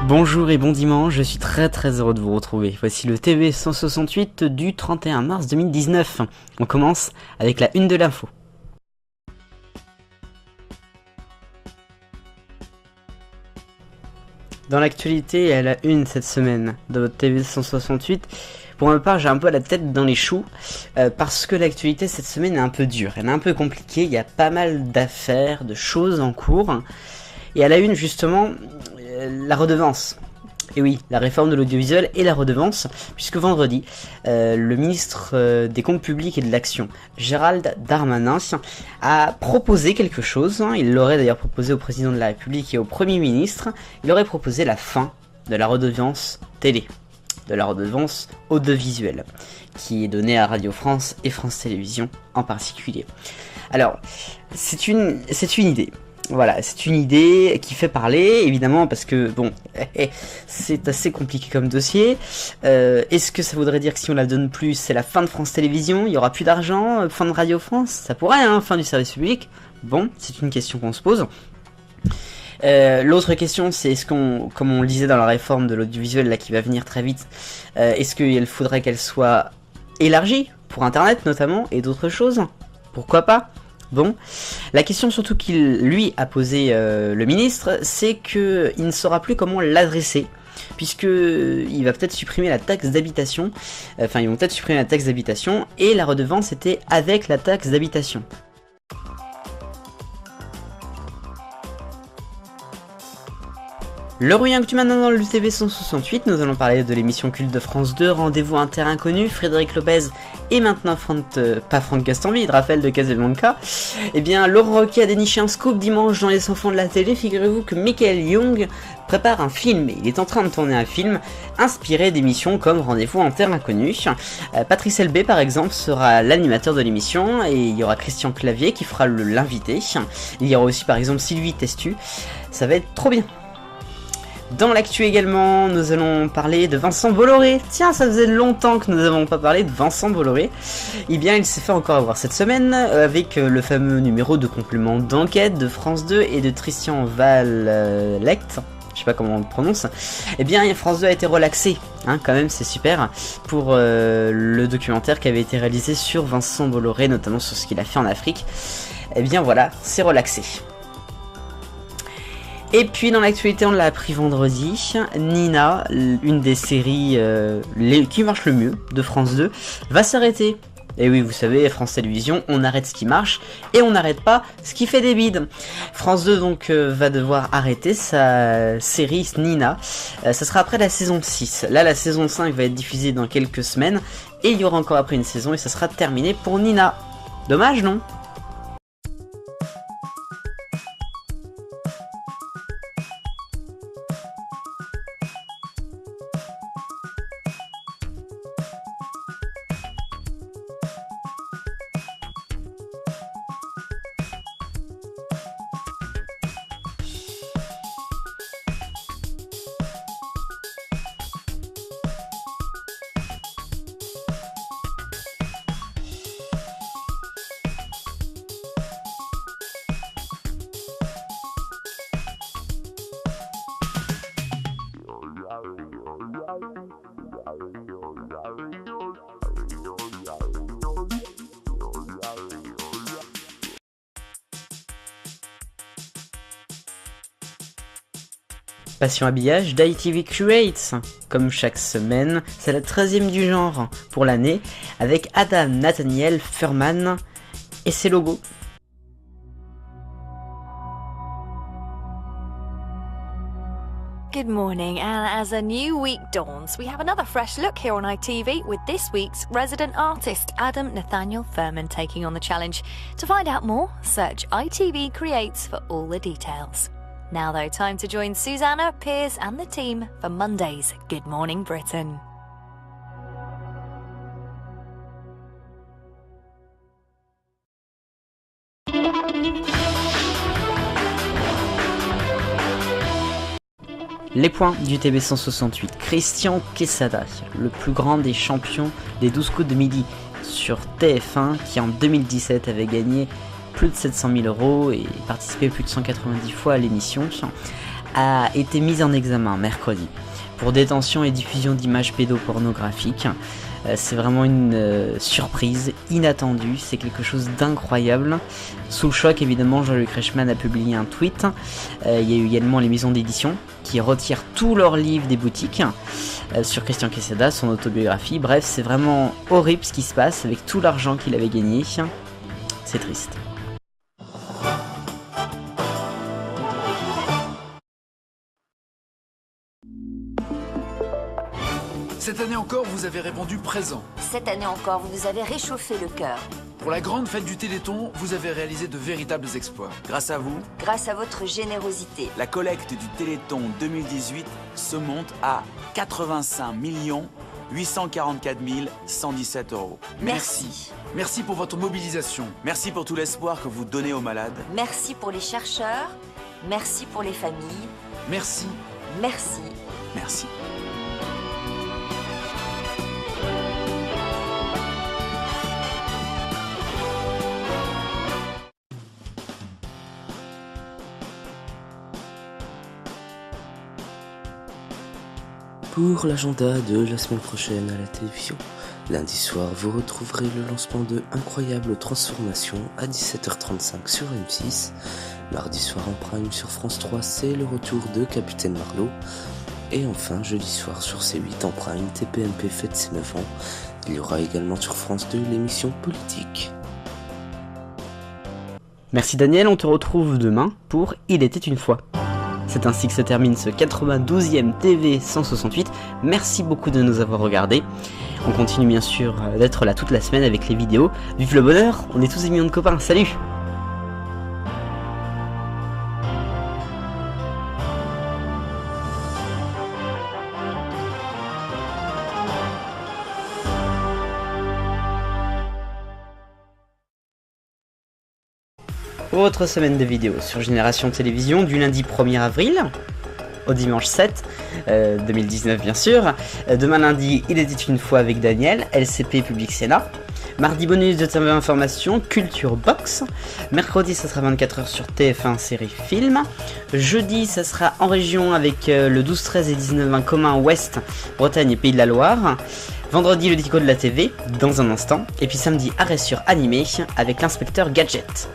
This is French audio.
Bonjour et bon dimanche, je suis très heureux de vous retrouver. Voici le TV 168 du 31 mars 2019. On commence avec la une de l'info. Dans l'actualité, à la une cette semaine de votre TV 168, pour ma part j'ai un peu la tête dans les choux parce que l'actualité cette semaine est un peu dure, elle est un peu compliquée, il y a pas mal d'affaires, de choses en cours. Et à la une justement, la redevance. Et oui, la réforme de l'audiovisuel et la redevance, puisque vendredi, le ministre des Comptes Publics et de l'Action, Gérald Darmanin, a proposé quelque chose. Il l'aurait d'ailleurs proposé au président de la République et au Premier ministre. Il aurait proposé la fin de la redevance télé, de la redevance audiovisuelle, qui est donnée à Radio France et France Télévisions en particulier. Alors, c'est une idée. Voilà, c'est une idée qui fait parler, évidemment, parce que, bon, c'est assez compliqué comme dossier. Est-ce que ça voudrait dire que si on la donne plus, c'est la fin de France Télévisions, il y aura plus d'argent, fin de Radio France? Ça pourrait, hein, fin du service public. Bon, c'est une question qu'on se pose. L'autre question, c'est est-ce qu'on, comme on le disait dans la réforme de l'audiovisuel, là, qui va venir très vite, est-ce qu'il faudrait qu'elle soit élargie, pour Internet notamment, et d'autres choses? Pourquoi pas? Bon, la question surtout qu'il lui a posé le ministre, c'est qu'il ne saura plus comment l'adresser, puisque il va peut-être supprimer la taxe d'habitation, enfin ils vont peut-être supprimer la taxe d'habitation, et la redevance était avec la taxe d'habitation. Le Rouillant Actu maintenant dans le TV 168, nous allons parler de l'émission culte de France 2, Rendez-vous un terrain inconnu, Frédéric Lopez et maintenant pas Franck Gastambide, Raphaël de Casablanca. Eh bien, Laurent Ruquier a déniché un scoop dimanche dans Les Enfants de la télé. Figurez-vous que Michael Young prépare un film, il est en train de tourner un film inspiré d'émissions comme Rendez-vous en terre inconnue. Patrice Elbé par exemple sera l'animateur de l'émission et il y aura Christian Clavier qui fera l'invité. Il y aura aussi par exemple Sylvie Testu, ça va être trop bien. Dans l'actu également, nous allons parler de Vincent Bolloré. Tiens, ça faisait longtemps que nous n'avons pas parlé de Vincent Bolloré. Eh bien, il s'est fait encore avoir cette semaine avec le fameux numéro de complément d'enquête de France 2 et de Tristan Valect. Je sais pas comment on le prononce. Eh bien, France 2 a été relaxé, hein, quand même, c'est super, pour le documentaire qui avait été réalisé sur Vincent Bolloré, notamment sur ce qu'il a fait en Afrique. Eh bien, voilà, c'est relaxé. Et puis dans l'actualité, on l'a appris vendredi, Nina, une des séries qui marche le mieux de France 2, va s'arrêter. Et oui, vous savez, France Télévisions, on arrête ce qui marche et on n'arrête pas ce qui fait des bides. France 2 donc va devoir arrêter sa série Nina. Ça sera après la saison 6. Là, la saison 5 va être diffusée dans quelques semaines et il y aura encore après une saison et ça sera terminé pour Nina. Dommage, non ? Passion habillage d'ITV Creates. Comme chaque semaine, c'est la 13e du genre pour l'année avec Adam Nathaniel Furman et ses logos. Good morning, and as a new week dawns, we have another fresh look here on ITV with this week's resident artist, Adam Nathaniel Furman, taking on the challenge. To find out more, search ITV Creates for all the details. Now though, time to join Susanna, Piers and the team for Monday's Good Morning Britain. Les points du TB 168. Christian Quesada, le plus grand des champions des 12 coups de midi sur TF1, qui en 2017 avait gagné plus de 700 000 € et participé plus de 190 fois à l'émission, a été mise en examen mercredi pour détention et diffusion d'images pédopornographiques. C'est vraiment une surprise inattendue, c'est quelque chose d'incroyable. Sous le choc, évidemment, Jean-Luc Reichmann a publié un tweet. Il y a eu également les maisons d'édition qui retirent tous leurs livres des boutiques sur Christian Quesada, son autobiographie. Bref, c'est vraiment horrible ce qui se passe avec tout l'argent qu'il avait gagné. C'est triste. Cette année encore, vous avez répondu présent. Cette année encore, vous nous avez réchauffé le cœur. Pour la grande fête du Téléthon, vous avez réalisé de véritables exploits. Grâce à vous, Grâce à votre générosité. la collecte du Téléthon 2018 se monte à 85 844 117 €. Merci. Merci pour votre mobilisation. Merci pour tout l'espoir que vous donnez aux malades. Merci pour les chercheurs. Merci pour les familles. Merci. Merci. Merci. Pour l'agenda de la semaine prochaine à la télévision, lundi soir vous retrouverez le lancement de Incroyable Transformation à 17h35 sur M6. Mardi soir en prime sur France 3, c'est le retour de Capitaine Marlowe. Et enfin jeudi soir sur C8 en prime, TPMP fête ses 9 ans. Il y aura également sur France 2 l'émission politique. Merci Daniel, on te retrouve demain pour Il était une fois. C'est ainsi que se termine ce 92e TV 168. Merci beaucoup de nous avoir regardés. On continue bien sûr d'être là toute la semaine avec les vidéos. Vive le bonheur, on est tous des millions de copains, salut! Autre semaine de vidéos sur Génération Télévision du lundi 1er avril au dimanche 7 2019 bien sûr. Demain lundi, Il était une fois avec Daniel, LCP Public Sénat. Mardi bonus de TV Information, Culture Box. Mercredi ça sera 24h sur TF1 série film. Jeudi ça sera en région avec le 12, 13 et 19 commun Ouest, Bretagne et Pays de la Loire. Vendredi le Dico de la TV dans un instant. Et puis samedi arrêt sur Animé avec l'inspecteur Gadget.